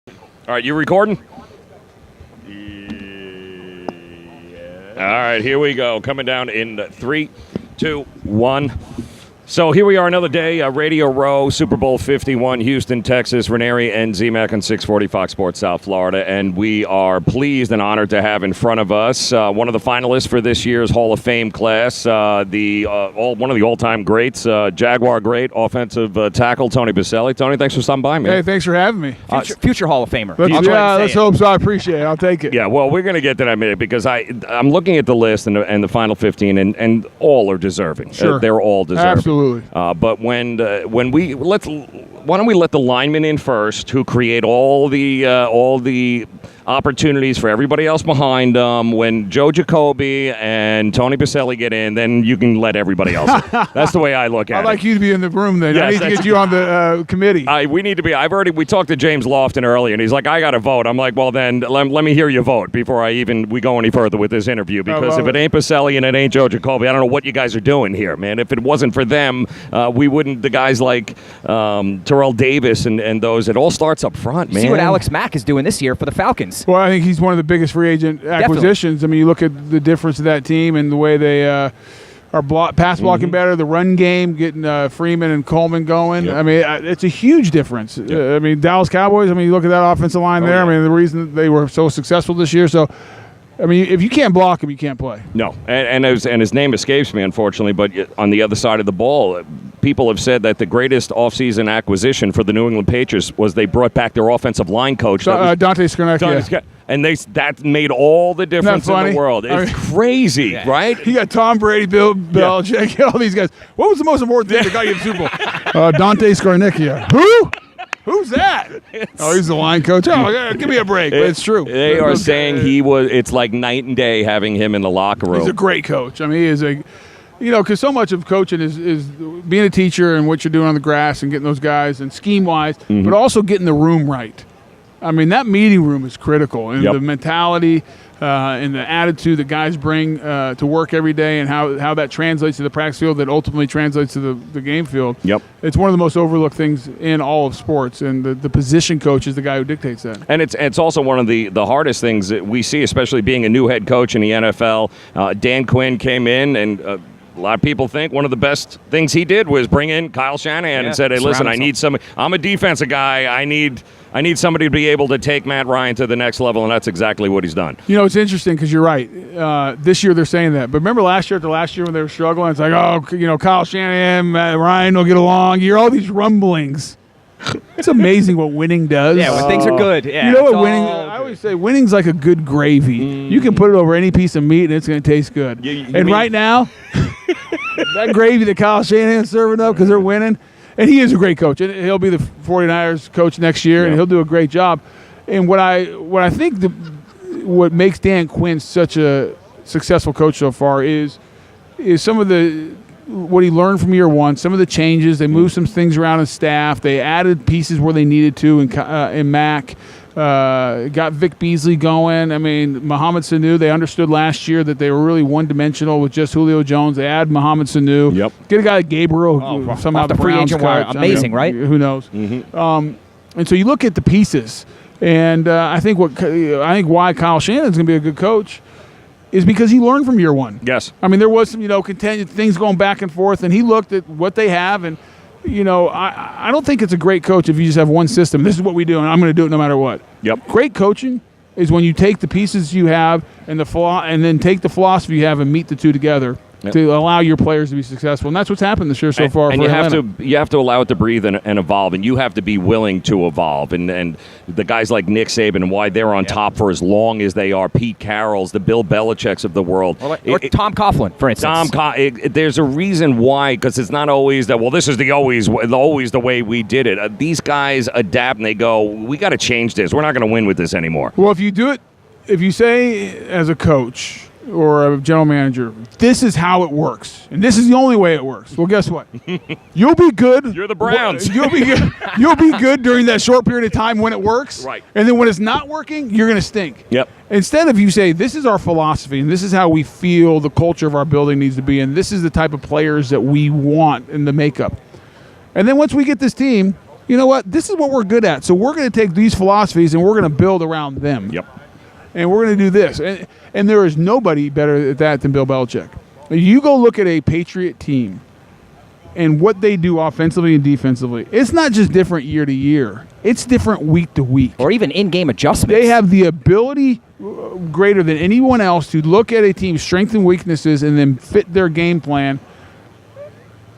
All right, you recording? Yeah. All right, here we go. Coming down in 3, 2, 1. So here we are, another day, Radio Row, Super Bowl 51, Houston, Texas, Ranieri and Z-Mac on 640 Fox Sports South Florida. And we are pleased and honored to have in front of us one of the finalists for this year's Hall of Fame class, one of the all-time greats, Jaguar great, offensive tackle, Tony Boselli. Tony, thanks for stopping by, man. Hey, thanks for having me. Future Hall of Famer. Let's hope so. I appreciate it. I'll take it. Yeah, well, we're going to get to that in a minute because I'm looking at the list and the final 15, and all are deserving. Sure. They're all deserving. Absolutely. But why don't we let the linemen in first, who create all the opportunities for everybody else behind them. When Joe Jacoby and Tony Boselli get in, then you can let everybody else in. That's the way I look at it. I'd like you to be in the room then. Yes, I need to get you on the committee. We need to be. We talked to James Lofton earlier, and he's like, I got to vote. I'm like, well, then let me hear you vote before we go any further with this interview. Because if it ain't Boselli and it ain't Joe Jacoby, I don't know what you guys are doing here, man. If it wasn't for them, we wouldn't. The guys like Terrell Davis and those, it all starts up front, man. See what Alex Mack is doing this year for the Falcons. Well, I think he's one of the biggest free agent acquisitions. Definitely. I mean, you look at the difference of that team and the way they are pass blocking better, the run game, getting Freeman and Coleman going. Yep. I mean, it's a huge difference. Yep. I mean, Dallas Cowboys, you look at that offensive line there. Yeah. I mean, the reason that they were so successful this year. So, I mean, if you can't block him, you can't play. No, and his name escapes me, unfortunately, but on the other side of the ball, people have said that the greatest offseason acquisition for the New England Patriots was they brought back their offensive line coach. Dante Scarnecchia. And that made all the difference in the world. It's crazy, right? You got Tom Brady, Bill Belichick, all these guys. What was the most important thing that got you the Super Bowl? Dante Scarnecchia. Who? Who's that? He's the line coach. Yeah, give me a break. But it's true. They are saying it's like night and day having him in the locker room. He's a great coach. I mean, he is because so much of coaching is being a teacher and what you're doing on the grass and getting those guys and scheme-wise, but also getting the room right. I mean, that meeting room is critical, and the mentality and the attitude that guys bring to work every day and how that translates to the practice field that ultimately translates to the game field. Yep. It's one of the most overlooked things in all of sports, and the position coach is the guy who dictates that. And it's also one of the hardest things that we see, especially being a new head coach in the NFL. Dan Quinn came in, and a lot of people think one of the best things he did was bring in Kyle Shanahan and said, hey, listen, I need somebody. I'm a defensive guy. I need somebody to be able to take Matt Ryan to the next level, and that's exactly what he's done. It's interesting because you're right. This year they're saying that. But remember last year when they were struggling, it's like, Kyle Shanahan, Matt Ryan don't get along. You hear all these rumblings. It's amazing what winning does. Yeah, when things are good. Yeah, you know what winning? I always say winning's like a good gravy. You can put it over any piece of meat and it's going to taste good. Right now, that gravy that Kyle Shanahan's serving up because they're winning, and he is a great coach, and he'll be the 49ers coach next year, and he'll do a great job. And what I think what makes Dan Quinn such a successful coach so far is some of what he learned from year one, some of the changes. They moved some things around in staff. They added pieces where they needed to in Mac. Got Vic Beasley going. I mean, Mohamed Sanu, they understood last year that they were really one-dimensional with just Julio Jones. They add Mohamed Sanu. Yep. Get a guy like Gabriel, who somehow the free Browns agent coach. amazing, right? Who knows? Mm-hmm. And so you look at the pieces, and I think why Kyle Shanahan's going to be a good coach is because he learned from year one. Yes. I mean, there was some things going back and forth, and he looked at what they have, and I don't think it's a great coach if you just have one system. This is what we do, and I'm going to do it no matter what. Yep. Great coaching is when you take the pieces you have and then take the philosophy you have and meet the two together to allow your players to be successful. And that's what's happened this year so far. And for you have to allow it to breathe and evolve, and you have to be willing to evolve. And the guys like Nick Saban and why they're on top for as long as they are, Pete Carroll's, the Bill Belichick's of the world. Or Tom Coughlin, for instance. There's a reason why, because it's not always that, well, this is always the way we did it. These guys adapt, and they go, we got to change this. We're not going to win with this anymore. Well, if you say as a coach or a general manager, this is how it works, and this is the only way it works. Well, guess what? You'll be good. You're the Browns. You'll be good. You'll be good during that short period of time when it works. Right. And then when it's not working, you're going to stink. Yep. Instead of you say, this is our philosophy, and this is how we feel the culture of our building needs to be, and this is the type of players that we want in the makeup. And then once we get this team, you know what? This is what we're good at. So we're going to take these philosophies and we're going to build around them. Yep. And we're going to do this. And there is nobody better at that than Bill Belichick. You go look at a Patriot team and what they do offensively and defensively. It's not just different year to year. It's different week to week. Or even in-game adjustments. They have the ability greater than anyone else to look at a team's strengths and weaknesses and then fit their game plan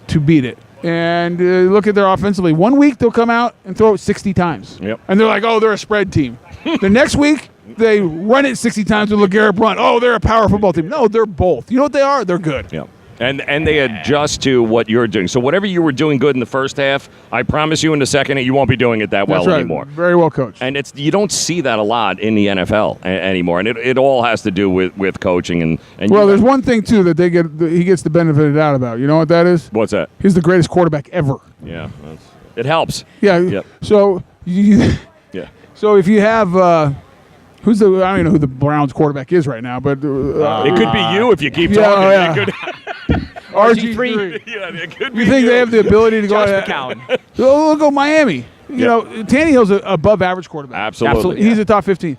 to beat it. And look at their offensively. 1 week, they'll come out and throw it 60 times. Yep. And they're like, oh, they're a spread team. The next week, they run it 60 times with LeGarrette Blount. Oh, they're a power football team. No, they're both. You know what they are? They're good. Yep. And they adjust to what you're doing. So whatever you were doing good in the first half, I promise you in the second you won't be doing it that well anymore. Very well coached. And you don't see that a lot in the NFL anymore. And it all has to do with coaching. And well, there's one thing, too, that he gets the benefit of the doubt about. You know what that is? What's that? He's the greatest quarterback ever. Yeah. It helps. Yeah. Yep. So, yeah. So if you have I don't even know who the Browns quarterback is right now, but it could be you if you keep talking. Yeah. It could, RG3. yeah, it could be You think they have the ability to go? Josh McCown. We'll go Miami. You know, Tannehill's an above-average quarterback. Absolutely. He's a top 15.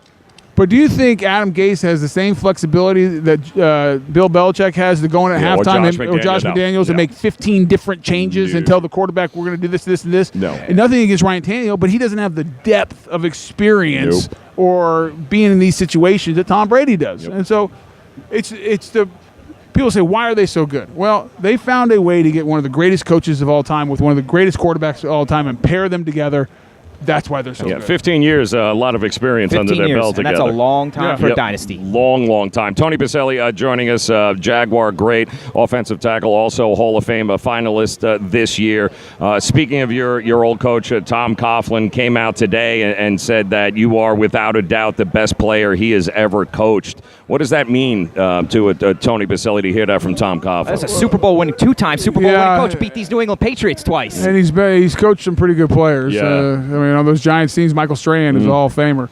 But do you think Adam Gase has the same flexibility that Bill Belichick has to go in at halftime or Josh McDaniels and make 15 different changes and tell the quarterback we're going to do this, this, and this? No. And nothing against Ryan Tannehill, but he doesn't have the depth of experience or being in these situations that Tom Brady does. And so it's the people say, why are they so good? Well, they found a way to get one of the greatest coaches of all time with one of the greatest quarterbacks of all time and pair them together. That's why they're so good. 15 years, a lot of experience under their belt and together. That's a long time for a dynasty. Long time. Tony Boselli joining us, Jaguar great offensive tackle, also Hall of Fame finalist this year. Speaking of your old coach, Tom Coughlin, came out today and said that you are without a doubt the best player he has ever coached. What does that mean to Tony Boselli to hear that from Tom Coughlin? That's a Super Bowl winning, two-time Super Bowl winning coach, beat these New England Patriots twice. And he's coached some pretty good players. Yeah. On those Giants teams, Michael Strahan is a Hall of Famer.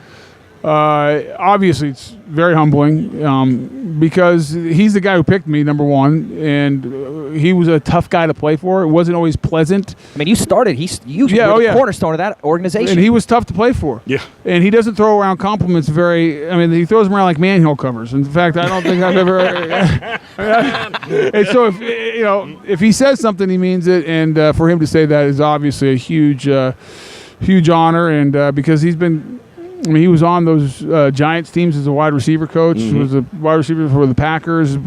Obviously, it's very humbling because he's the guy who picked me, number one, and he was a tough guy to play for. It wasn't always pleasant. I mean, you started. You were the cornerstone of that organization. And he was tough to play for. Yeah. And he doesn't throw around compliments he throws them around like manhole covers. In fact, I don't think I've ever. And so if he says something, he means it. And for him to say that is obviously a huge honor. And because he was on those Giants teams as a wide receiver coach. Mm-hmm. Was a wide receiver for the Packers.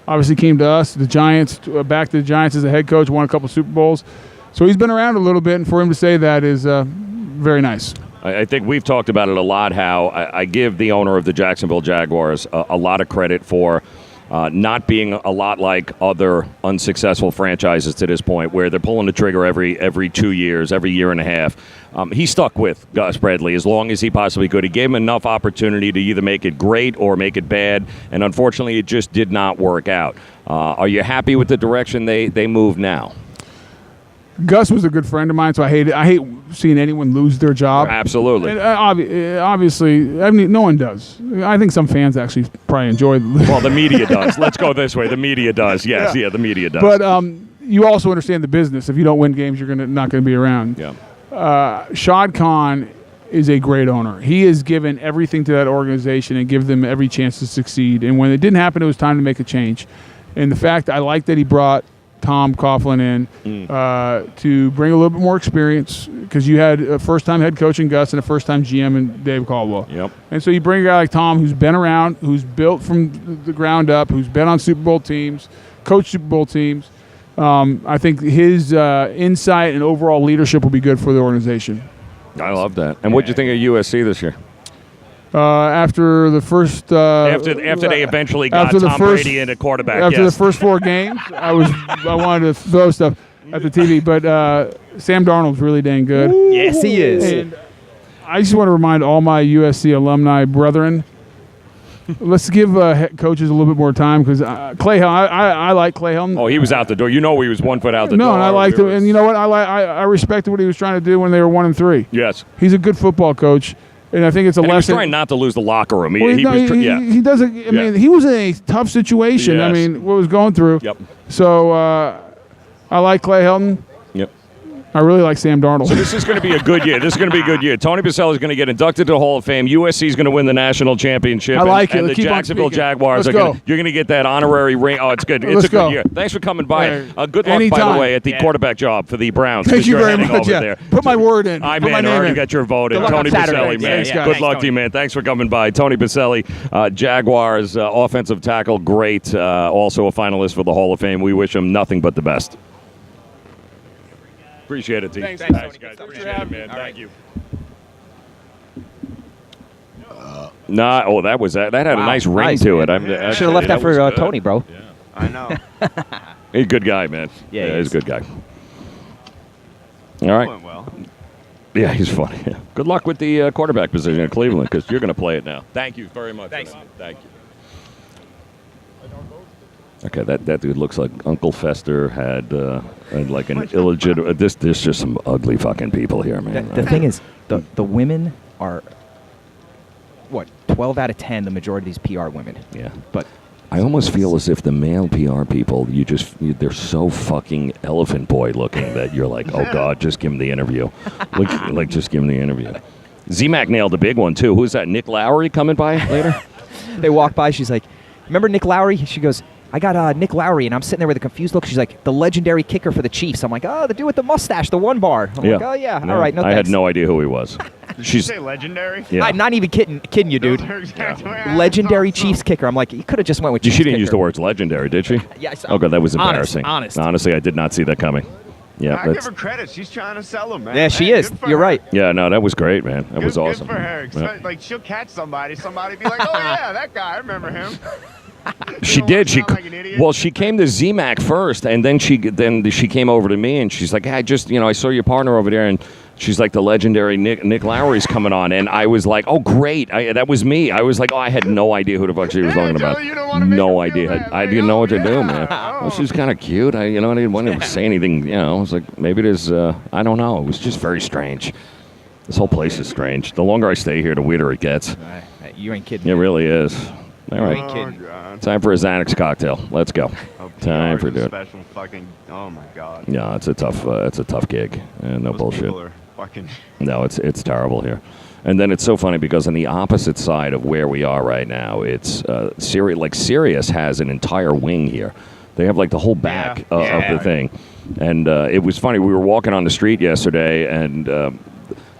Obviously came to us, the Giants, back to the Giants as a head coach, won a couple Super Bowls. So he's been around a little bit, and for him to say that is very nice. I think we've talked about it a lot, how I give the owner of the Jacksonville Jaguars a lot of credit for not being a lot like other unsuccessful franchises to this point, where they're pulling the trigger every 2 years, every year and a half. He stuck with Gus Bradley as long as he possibly could. He gave him enough opportunity to either make it great or make it bad, and unfortunately it just did not work out. Are you happy with the direction they move now? Gus was a good friend of mine, so I hate seeing anyone lose their job. Absolutely. And, obviously, no one does. I think some fans actually probably enjoy. Well, the media does. Let's go this way. The media does. Yes, the media does. But you also understand the business. If you don't win games, you're not going to be around. Yeah. Shad Khan is a great owner. He has given everything to that organization and give them every chance to succeed. And when it didn't happen, it was time to make a change. And the fact I like that he brought Tom Coughlin in to bring a little bit more experience, because you had a first-time head coach in Gus and a first-time GM in Dave Caldwell. Yep. And so you bring a guy like Tom who's been around, who's built from the ground up, who's been on Super Bowl teams, coached Super Bowl teams. I think his insight and overall leadership will be good for the organization. I love that. And what did you think of USC this year? After the first after they eventually got Tom Brady into quarterback. After the first 4 games, I wanted to throw stuff at the TV, but Sam Darnold's really dang good. Yes, he is. And I just want to remind all my USC alumni brethren, let's give head coaches a little bit more time, because Clay Helton, I like Clay Helton. Oh, he was out the door. You know, he was 1 foot out the door. No, and I liked him. And you know what? I respected what he was trying to do when they were 1-3. Yes. He's a good football coach. And I think it's a lesson. He was trying not to lose the locker room. He doesn't. I mean, he was in a tough situation. Yes. What was going through. Yep. So I like Clay Helton. Yep. I really like Sam Darnold. So this is going to be a good year. This is going to be a good year. Tony Boselli is going to get inducted to the Hall of Fame. USC is going to win the national championship. I like it. And the Keep on Jacksonville speaking. Jaguars Let's are going go. to. You're going to get that honorary ring. Oh, it's good. It's Let's a good go. year. Thanks for coming by. Yeah. Good luck, by Anytime. the way, at the quarterback job for the Browns. Thank you you're very heading much. over Yeah. there. Put my word in. I Put my man, name already in. got your vote in. Good luck Tony on Saturday. Boselli, man. Thanks, guys. Good Thanks, luck to you, man. Thanks for coming by. Tony Boselli, Jaguars offensive tackle, great. Also a finalist for the Hall of Fame. We wish him nothing but the best. Appreciate it, T. Thanks, guys. Thanks Appreciate for it, having man. me. Thank you. That had a nice ring Nice, to it. Should have left that for was good. Tony, bro. Yeah. I know. He's a good guy, man. Yeah, he he's is. a good guy. All right. Went well. Yeah, he's funny. Yeah. Good luck with the quarterback position in Cleveland because you're going to play it now. Thank you very much. Thanks. Thank you. Okay, that dude looks like Uncle Fester had like an illegitimate. There's just some ugly fucking people here, man. The thing is, the women are, 12 out of 10, the majority of these PR women. Yeah. But I almost feel as if the male PR people, they're so fucking elephant boy looking that you're like, oh God, just give him the interview. like just give him the interview. Z-Mac nailed a big one too. Who's that? Nick Lowry coming by later? they walk by, she's like, remember Nick Lowry? She goes, I got Nick Lowry, and I'm sitting there with a confused look. She's like, the legendary kicker for the Chiefs. I'm like, oh, the dude with the mustache, the one bar. I'm like, oh, yeah, all right, no I had thanks. no idea who he was. Did you say legendary? Yeah. I'm not even kidding you, dude. Those are exactly what I Legendary thought. Chiefs kicker. I'm like, you could have just went with Chiefs She didn't use kicker. the words legendary, did she? Yeah, I saw- Okay, that was Honest, embarrassing. honest. Honestly, I did not see that coming. Yeah, I give that's, her credit. She's trying to sell them, man. Yeah, she Hey, is. good for You're her. right. yeah, no, that was great, man. That Good, was awesome. Good for her. Yeah. Like, she'll catch somebody. Somebody be like, oh, yeah, that guy. I remember him. She don't did. wanna sound like an idiot? Well, she came to Z-Mac first, and then she came over to me, and she's like, "Hey, I saw your partner over there," and she's like, "The legendary Nick Lowry's coming on," and I was like, "Oh, great!" That was me. I was like, "Oh, I had no idea who the fuck she was talking about. Joey, you don't wanna make No her feel idea. bad. I Like, didn't know what to oh, do, yeah. man. Oh. Well, she's kind of cute. I didn't want to say anything. I was like, maybe there's. I don't know. It was just very strange. This whole place is strange. The longer I stay here, the weirder it gets. You ain't kidding. It really is. All right. ain't kidding. Oh, God. Time for a Xanax cocktail. Let's go. Oh, Time PR for is a it. special fucking. Oh my God. Yeah, it's a tough gig. No Those bullshit. people are fucking. No, it's terrible here. And then it's so funny because on the opposite side of where we are right now, it's Sirius has an entire wing here. They have like the whole back of the thing. And it was funny. We were walking on the street yesterday, and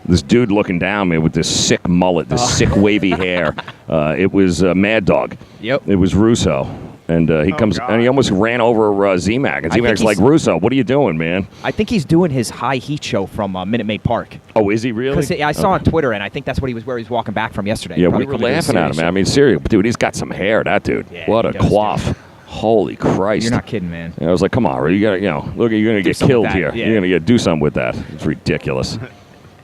this dude looking down me with this sick mullet, this sick wavy hair. It was Mad Dog. Yep. It was Russo. And he comes God. and he almost ran over Z-Mac. And I think Z-Mac's like, he's- Russo, what are you doing, man? I think he's doing his high heat show from Minute Maid Park. Oh, is he really? Because I saw on Twitter, and I think that's where he was walking back from yesterday. Yeah, Probably we were coming to the laughing at him. Sirius I mean, seriously, dude, he's got some hair, that dude. Yeah, What he a does, quaff. Holy Christ. You're not kidding, man. And I was like, come on, you got to, look, you're going to get something killed with that, here. yeah. You're going to do something with that. It's ridiculous.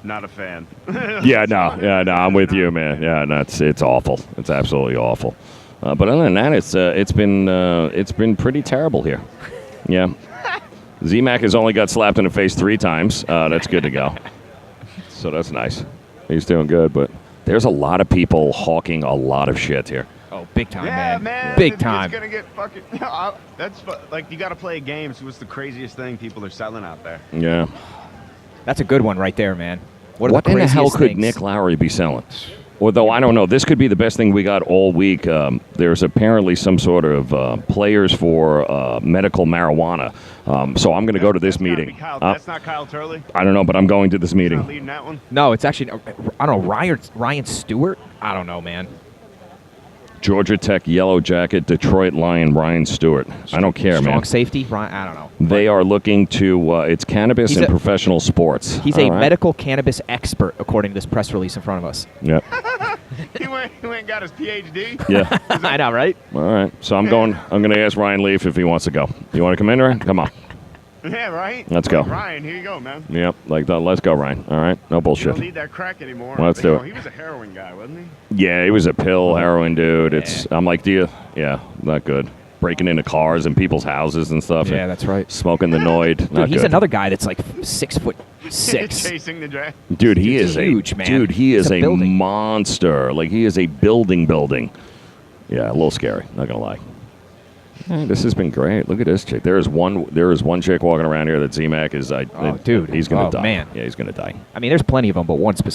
Not a fan. No, I'm with you, man. Yeah, no, it's awful. It's absolutely awful. But other than that, it's been pretty terrible here. Yeah. Z-Mac has only got slapped in the face 3 times. That's good to go. So that's nice. He's doing good, but there's a lot of people hawking a lot of shit here. Oh, big time, Yeah, man. man. Big It's time. gonna get fucking. That's like you got to play games. What's the craziest thing people are selling out there? Yeah. That's a good one right there, man. What, are What the in the hell craziest could things? Nick Lowry be selling? Although, I don't know. This could be the best thing we got all week. There's apparently some sort of players for medical marijuana. So I'm going to go to this That's gotta meeting. be that's not Kyle Turley. I don't know, but I'm going to this He's not meeting. leading that one. No, it's actually, I don't know, Ryan Stewart? I don't know, man. Georgia Tech Yellow Jacket, Detroit Lion, Ryan Stewart. I don't care, Strong man. safety? Ryan, I don't know. They are looking to, it's cannabis He's and a- professional sports. He's All a right. medical cannabis expert, according to this press release in front of us. Yep. He went and got his PhD. Yeah. I know, right? All right. So I'm going to ask Ryan Leaf if he wants to go. You want to come in, Ryan? Come on. Yeah, right. Let's go. Ryan, here you go, man. Yep. Like that. Let's go, Ryan. All right. No You bullshit. don't need that crack anymore. Let's do it. He was a heroin guy, wasn't Yeah, he was a pill heroin dude. I'm like, yeah, not good. Breaking into cars and people's houses and stuff. Yeah, that's right. Smoking the Noid. Dude, Not he's good. another guy that's like 6'6". he? Chasing the draft. Dude, he He's is huge, man. Dude, he He's is a a building. monster. Like he is a building. Yeah, a little scary. Not gonna lie. Hey, this has been great. Look at this chick. There is one chick walking around here that Z-Mac is. dude. He's gonna die. Man. Yeah, he's gonna die. I mean, there's plenty of them, but one specific.